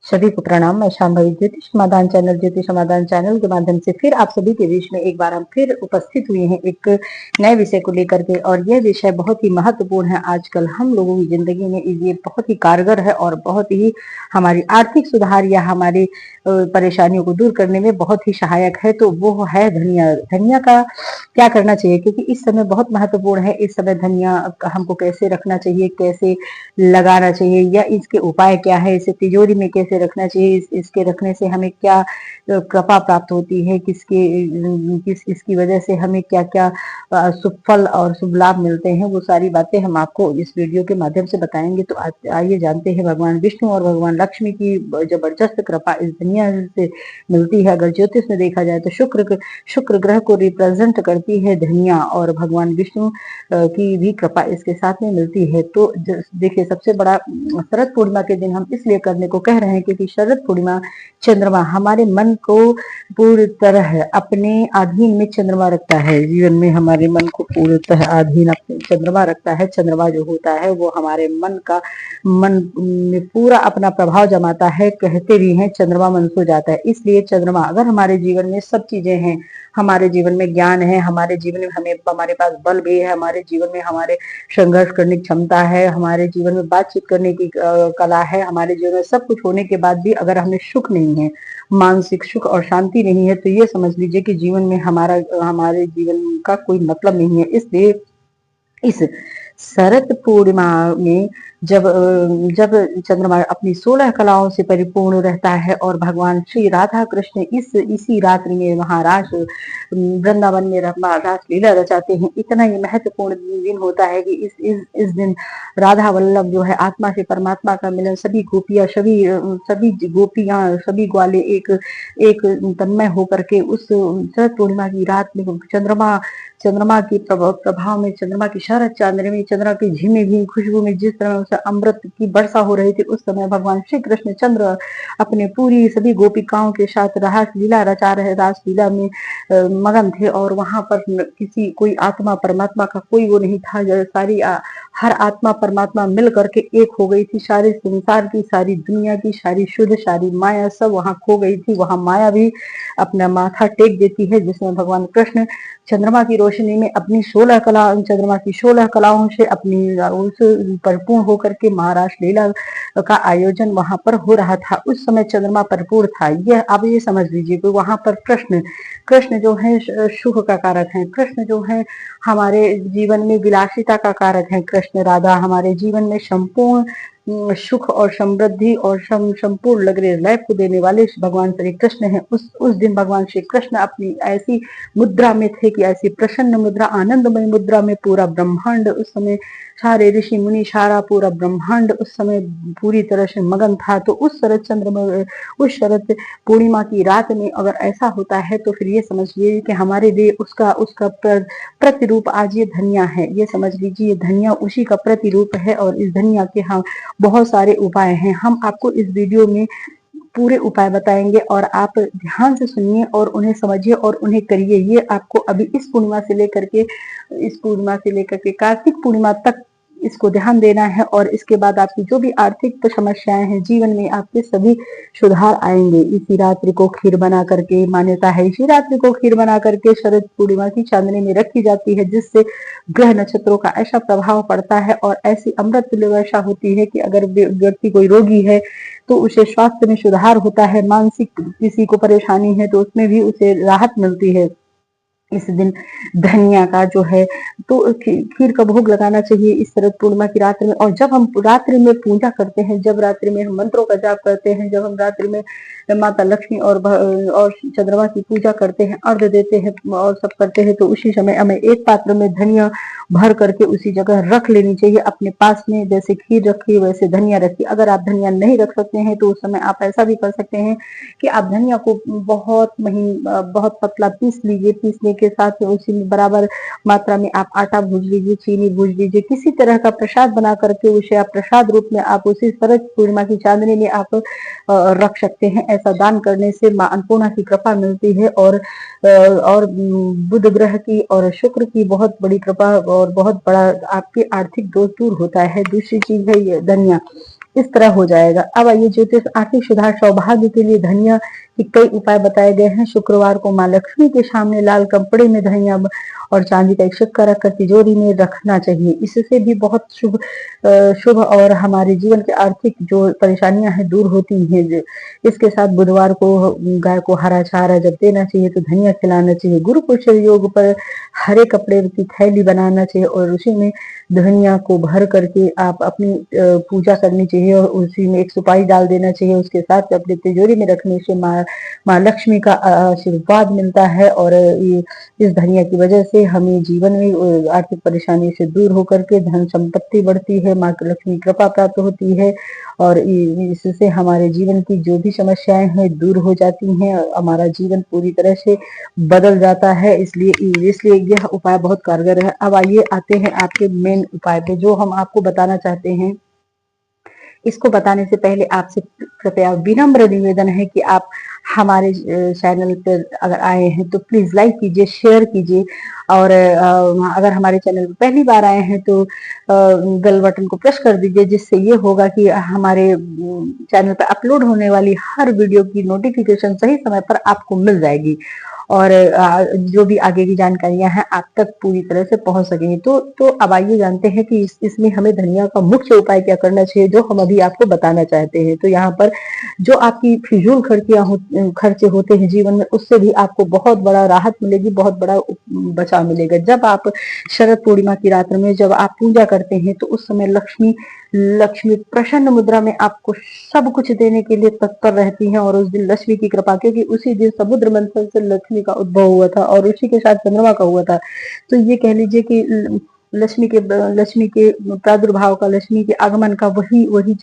सभी को प्रणाम। मैं शांभवी ज्योतिष समाधान चैनल ज्योतिष समाधान चैनल के माध्यम से फिर आप सभी के बीच में एक बार हम फिर उपस्थित हुए हैं एक नए विषय को लेकर के। और यह विषय बहुत ही महत्वपूर्ण है आजकल हम लोगों की जिंदगी में। ये बहुत ही कारगर है और बहुत ही हमारी आर्थिक सुधार या हमारी परेशानियों को दूर करने में बहुत ही सहायक है। तो वो है धनिया। धनिया का क्या करना चाहिए, क्योंकि इस समय बहुत महत्वपूर्ण है। इस समय धनिया हमको कैसे रखना चाहिए, कैसे लगाना चाहिए, या इसके उपाय क्या है, इसे तिजोरी में कैसे रखना चाहिए, इसके रखने से हमें क्या कृपा प्राप्त होती है, इसकी वजह से हमें क्या क्या शुभ फल और शुभ लाभ मिलते हैं, वो सारी बातें हम आपको इस वीडियो के माध्यम से बताएंगे। तो आइए जानते हैं भगवान विष्णु और भगवान लक्ष्मी की जबरदस्त कृपा इस दुनिया से मिलती है। अगर ज्योतिष में देखा जाए तो शुक्र ग्रह को रिप्रेजेंट करती है धनिया, और भगवान विष्णु की भी कृपा इसके साथ में मिलती है। तो देखिए, सबसे बड़ा शरद पूर्णिमा के दिन हम इसलिए करने को कह रहे हैं क्योंकि शरद पूर्णिमा चंद्रमा हमारे मन को पूरी तरह अपने अधीन में चंद्रमा रखता है। जीवन में हमारे मन को पूर्णतः अधीन अपने चंद्रमा रखता है। चंद्रमा जो होता है वो हमारे मन में पूरा अपना प्रभाव जमाता है। कहते भी हैं चंद्रमा मन सो जाता है। इसलिए चंद्रमा अगर हमारे जीवन में सब चीजें हैं, हमारे जीवन में ज्ञान है, हमारे जीवन में हमारे पास बल भी है, हमारे जीवन में हमारे संघर्ष करने की क्षमता है, हमारे जीवन में बातचीत करने की कला है, हमारे जीवन में सब कुछ होने के बाद भी अगर हमें सुख नहीं है, मानसिक सुख और शांति नहीं है, तो ये समझ लीजिए कि जीवन में हमारे जीवन का कोई मतलब नहीं है। इसलिए इस शरद पूर्णिमा में जब चंद्रमा अपनी 16 कलाओं से परिपूर्ण रहता है और भगवान श्री राधा कृष्ण इसी रात्रि में महाराज वृंदावन में रास लीला रचाते हैं। इतना ही महत्वपूर्ण दिन होता है कि इस दिन राधा वल्लभ जो है आत्मा से परमात्मा का मिलन, सभी गोपियां सभी ग्वाले एक तन्मय होकर के उस शरद पूर्णिमा की रात में चंद्रमा की प्रभाव में, चंद्रमा की शरद चांदनी में, चंद्रमा की झिमी भी खुशबू में जिस तरह से अमृत की वर्षा हो रही थी, उस समय भगवान श्री कृष्ण चंद्र अपने पूरी सभी गोपिकाओं के साथ रास लीला में मगन थे। और वहां पर कोई आत्मा परमात्मा का कोई वो नहीं था। हर आत्मा परमात्मा मिल करके एक हो गई थी। सारे संसार की, सारी दुनिया की, सारी शुद्ध, सारी माया सब वहां खो गई थी। वहां माया भी अपना माथा टेक देती है, जिसमें भगवान कृष्ण चंद्रमा की रोशनी में अपनी चंद्रमा की 16 कलाओं से अपनी उस परिपूर्ण होकर के महाराज लीला का आयोजन वहां पर हो रहा था। उस समय चंद्रमा परिपूर्ण था। यह अब ये समझ लीजिए कि वहां पर कृष्ण जो है सुख का कारक है। कृष्ण जो है हमारे जीवन में विलासिता का कारक है। कृष्ण राधा हमारे जीवन में संपूर्ण सुख और समृद्धि और संपूर्ण लग्जरी लाइफ को देने वाले भगवान श्री कृष्ण हैं। उस दिन भगवान श्री कृष्ण अपनी ऐसी मुद्रा में थे कि ऐसी प्रसन्न मुद्रा, आनंदमय मुद्रा में पूरा ब्रह्मांड उस समय, सारे ऋषि मुनि, सारा पूरा ब्रह्मांड उस समय पूरी तरह से मगन था। तो उस शरद पूर्णिमा की रात में अगर ऐसा होता है तो फिर ये समझिए कि हमारे लिए उसका प्रतिरूप आज ये धनिया है। ये समझ लीजिए धनिया उसी का प्रतिरूप है। और इस धनिया के हम बहुत सारे उपाय हैं। हम आपको इस वीडियो में पूरे उपाय बताएंगे और आप ध्यान से सुनिए और उन्हें समझिए और उन्हें करिए। ये आपको अभी इस पूर्णिमा से लेकर के कार्तिक पूर्णिमा तक इसको ध्यान देना है। और इसके बाद आपकी जो भी आर्थिक समस्याएं हैं जीवन में, आपके सभी सुधार आएंगे। इसी रात्रि को खीर बना करके, मान्यता है इसी रात्रि को खीर बना करके शरद पूर्णिमा की चांदनी में रखी जाती है, जिससे ग्रह नक्षत्रों का ऐसा प्रभाव पड़ता है और ऐसी अमृत तुल्य वर्षा होती है कि अगर व्यक्ति कोई रोगी है तो उसे स्वास्थ्य में सुधार होता है। मानसिक किसी को परेशानी है तो उसमें भी उसे राहत मिलती है। इस दिन धनिया का जो है तो खीर का भोग लगाना चाहिए इस शरद पूर्णिमा की रात्रि में। और जब हम रात्रि में पूजा करते हैं, जब रात्रि में हम मंत्रों का जाप करते हैं, जब हम रात्रि में माता लक्ष्मी और चंद्रमा की पूजा करते हैं, अर्घ देते हैं और सब करते हैं, तो उसी समय हमें एक पात्र में धनिया भर करके उसी जगह रख लेनी चाहिए अपने पास में। जैसे खीर रखी वैसे धनिया रखिए। अगर आप धनिया नहीं रख सकते हैं तो उस समय आप ऐसा भी कर सकते हैं कि आप धनिया को बहुत पतला पीस लीजिए। पीसने के साथ उसी में बराबर मात्रा में आप आटा भूज लीजिए, चीनी भूज लीजिए, किसी तरह का प्रसाद बना करके उसे आप प्रसाद रूप में आप उसी शरद पूर्णिमा की चांदनी में आप रख सकते हैं। ऐसा दान करने से मां अन्नपूर्णा की कृपा मिलती है और बुध ग्रह की और शुक्र की बहुत बड़ी कृपा और बहुत बड़ा आपके आर्थिक दोष दूर होता है। दूसरी चीज है ये धनिया। इस तरह हो जाएगा। अब आइए ज्योतिष आर्थिक सुधार सौभाग्य के लिए धनिया के कई उपाय बताए गए हैं। शुक्रवार को माँ लक्ष्मी के सामने लाल कपड़े में धनिया और चांदी का एक सिक्का रखकर तिजोरी में रखना चाहिए। इससे भी बहुत शुभ और हमारे जीवन के आर्थिक जो परेशानियां हैं दूर होती हैं। इसके साथ बुधवार को गाय को हरा चारा जब देना चाहिए तो धनिया खिलाना चाहिए। गुरु पुष्य योग पर हरे कपड़े की थैली बनाना चाहिए और उसी में धनिया को भर करके आप अपनी पूजा करनी चाहिए और उसी में एक सुपारी डाल देना चाहिए। उसके साथ अपनी तिजोरी में रखने से माँ लक्ष्मी का आशीर्वाद मिलता है और इस धनिया की वजह से हमें जीवन में आर्थिक परेशानी से दूर होकर के धन संपत्ति बढ़ती है, माँ लक्ष्मी कृपा प्राप्त होती है और इससे हमारे जीवन की जो भी समस्याएं हैं दूर हो जाती हैं, हमारा जीवन पूरी तरह से बदल जाता है। इसलिए यह उपाय बहुत कारगर है। अब आइए आते हैं आपके मेन उपाय पे जो हम आपको बताना चाहते हैं। इसको बताने से पहले आपसे कृपया विनम्र निवेदन है कि आप हमारे चैनल पर अगर आए हैं तो प्लीज लाइक कीजिए, शेयर कीजिए और अगर हमारे चैनल पर पहली बार आए हैं तो बेल बटन को प्रेस कर दीजिए, जिससे ये होगा कि हमारे चैनल पर अपलोड होने वाली हर वीडियो की नोटिफिकेशन सही समय पर आपको मिल जाएगी और जो भी आगे की जानकारियां हैं आप तक पूरी तरह से पहुंच सकेंगी। तो अब आइए जानते हैं कि इसमें हमें धनिया का मुख्य उपाय क्या करना चाहिए, जो हम अभी आपको बताना चाहते हैं। तो यहाँ पर जो आपकी फिजूल खर्चे होते हैं जीवन में, उससे भी आपको बहुत बड़ा राहत मिलेगी, बहुत बड़ा बचाव मिलेगा। जब आप शरद पूर्णिमा की रात में जब आप पूजा करते हैं तो उस समय लक्ष्मी प्रसन्न मुद्रा में आपको सब कुछ देने के लिए तत्पर रहती हैं और उस दिन लक्ष्मी की कृपा, क्योंकि उसी दिन समुद्र मंथन से लक्ष्मी का उद्भव हुआ था और उसी के साथ चंद्रमा का हुआ था। तो ये कह लीजिए कि लक्ष्मी के प्रादुर्भाव का, लक्ष्मी के आगमन का वही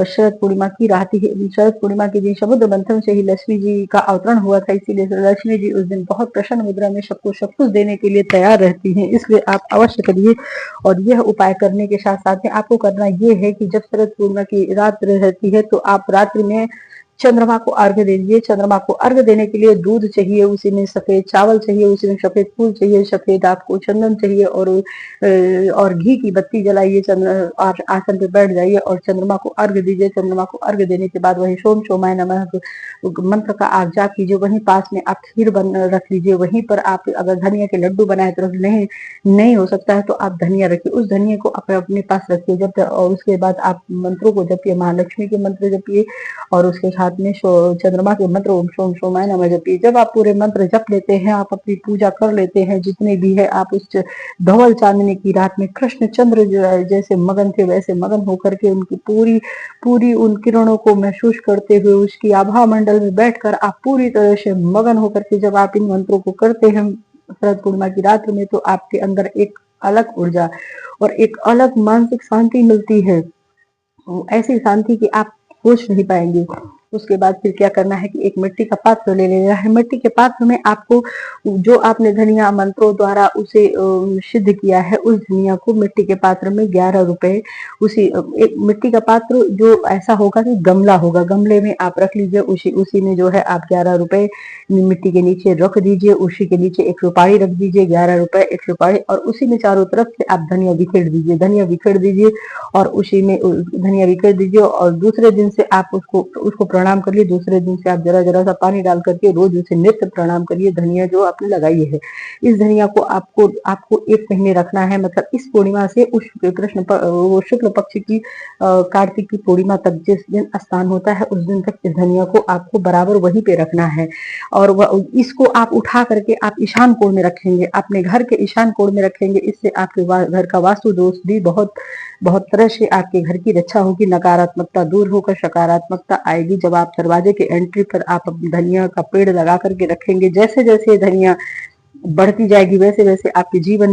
शरद पूर्णिमा की रात ही, शरद पूर्णिमा के दिन समुद्र मंथन से ही लक्ष्मी जी का अवतरण हुआ था। इसीलिए लक्ष्मी जी उस दिन बहुत प्रसन्न मुद्रा में सबको सब कुछ देने के लिए तैयार रहती हैं। इसलिए आप अवश्य करिए और यह उपाय करने के साथ साथ में आपको करना ये है कि जब शरद पूर्णिमा की रात रहती है तो आप रात्रि में चंद्रमा को अर्घ्य दे दीजिए। चंद्रमा को अर्घ्य देने के लिए दूध चाहिए, उसी में सफेद चावल चाहिए, उसी में सफेद फूल चाहिए, सफेद आपको चंदन चाहिए और घी की बत्ती जलाइए, और आसन पे बैठ जाइए और चंद्रमा को अर्घ्य दीजिए। चंद्रमा को अर्घ्य देने के बाद वही सोम सोमाय नमः मंत्र का आप जाप कीजिए। वहीं पास में आप खीर बन रख लीजिए। वहीं पर आप अगर धनिया के लड्डू बनाए तो नहीं हो सकता है तो आप धनिया रखिए, उस धनिया को अपने पास रखिए। जब और उसके बाद आप मंत्रों को जपिए, महालक्ष्मी के मंत्र जपिए और उसके साथ में चंद्रमा के मंत्र ओम सोम सोमाय नमः जपिए। जब आप पूरे मंत्र जप लेते हैं, आप अपनी पूजा कर लेते हैं जितने भी है, आप उस धवल चांदनी की रात में कृष्ण चंद्र जैसे मगन थे वैसे मगन होकर के उनकी पूरी उन किरणों को महसूस करते हुए उसकी आभा मंडल में बैठकर आप पूरी तरह से मगन होकर के जब आप इन मंत्रों को करते हैं शरद पूर्णिमा की रात में, तो आपके अंदर एक अलग ऊर्जा और एक अलग मानसिक शांति मिलती है, ऐसी शांति की आप सोच नहीं पाएंगे। उसके बाद फिर क्या करना है कि एक मिट्टी का पात्र ले लेना है। मिट्टी के पात्र में आपको जो आपने धनिया मंत्रों द्वारा उसे सिद्ध किया है, उस धनिया को मिट्टी के पात्र में 11 रुपए, एक मिट्टी का पात्र जो ऐसा होगा कि गमला होगा, गमले में आप रख लीजिए। उसी में जो है आप 11 रुपए मिट्टी के नीचे रख दीजिए। उसी के नीचे एक सुपारी रख दीजिए, 11 रुपए एक सुपारी, और उसी में चारों तरफ से आप धनिया बिखेर दीजिए और उसी में धनिया बिखेर दीजिए और दूसरे दिन से आप उसको प्रणाम करिए। दूसरे दिन से आप जरा सा पानी डाल करके रोज उसे नित्य प्रणाम करिए। धनिया जो आपने लगाई है, इस धनिया को आपको 1 महीने रखना है। मतलब इस पूर्णिमा से उस शुक्ल पक्ष की कार्तिक की पूर्णिमा तक जिस दिन स्नान होता है उस दिन तक इस धनिया को आपको बराबर वहीं पे रखना है और इसको आप उठा करके आप ईशान कोण में रखेंगे, अपने घर के ईशान कोण में रखेंगे। इससे आपके घर का वास्तु दोष भी बहुत तरह से आपके घर की रक्षा होगी, नकारात्मकता दूर होकर सकारात्मकता आएगी। जब आप दरवाजे के एंट्री पर आप धनिया का पेड़ लगा करके रखेंगे, जैसे जैसे धनिया बढ़ती जाएगी वैसे वैसे आपके जीवन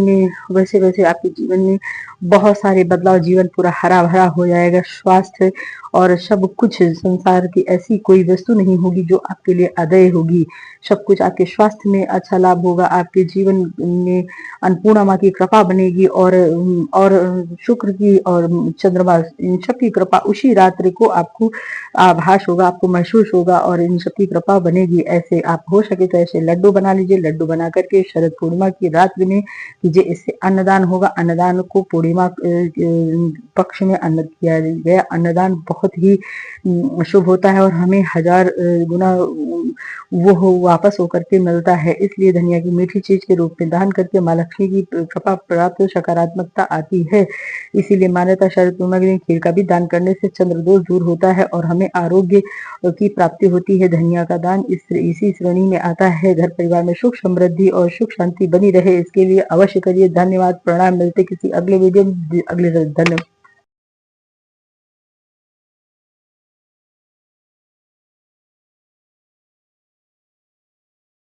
में बहुत सारे बदलाव, जीवन पूरा हरा भरा हो जाएगा। स्वास्थ्य और सब कुछ, संसार की ऐसी कोई वस्तु नहीं होगी जो आपके लिए अदेय होगी। सब कुछ आपके स्वास्थ्य में अच्छा लाभ होगा, आपके जीवन में अन्नपूर्णा माँ की कृपा बनेगी और शुक्र की और चंद्रमा, इन सब की कृपा उसी रात्रि को आपको आभास होगा, आपको महसूस होगा और इन सब की कृपा बनेगी। ऐसे आप हो सके तो ऐसे लड्डू बना लीजिए। लड्डू बना करके करके शरद पूर्णिमा की रात्रि में कीजिए, इससे अन्नदान होगा। अन्नदान को पूर्णिमा पक्ष में अन्न किया गया अन्नदान बहुत ही शुभ होता है और हमें 1000 गुना वो वापस होकर के मिलता है। इसलिए धनिया की मीठी चीज के रूप में दान करके माँ लक्ष्मी की कृपा प्राप्त सकारात्मकता आती है। इसीलिए मान्यता शरद पूर्णिमा के दिन खीर का भी दान करने से चंद्र दोष दूर होता है और हमें आरोग्य की प्राप्ति होती है। धनिया का दान इसी श्रेणी में आता है। घर परिवार में सुख समृद्धि और सुख शांति बनी रहे, इसके लिए अवश्य करिए। धन्यवाद, प्रणाम। मिलते किसी अगले वीडियो में, अगले धन्यवाद।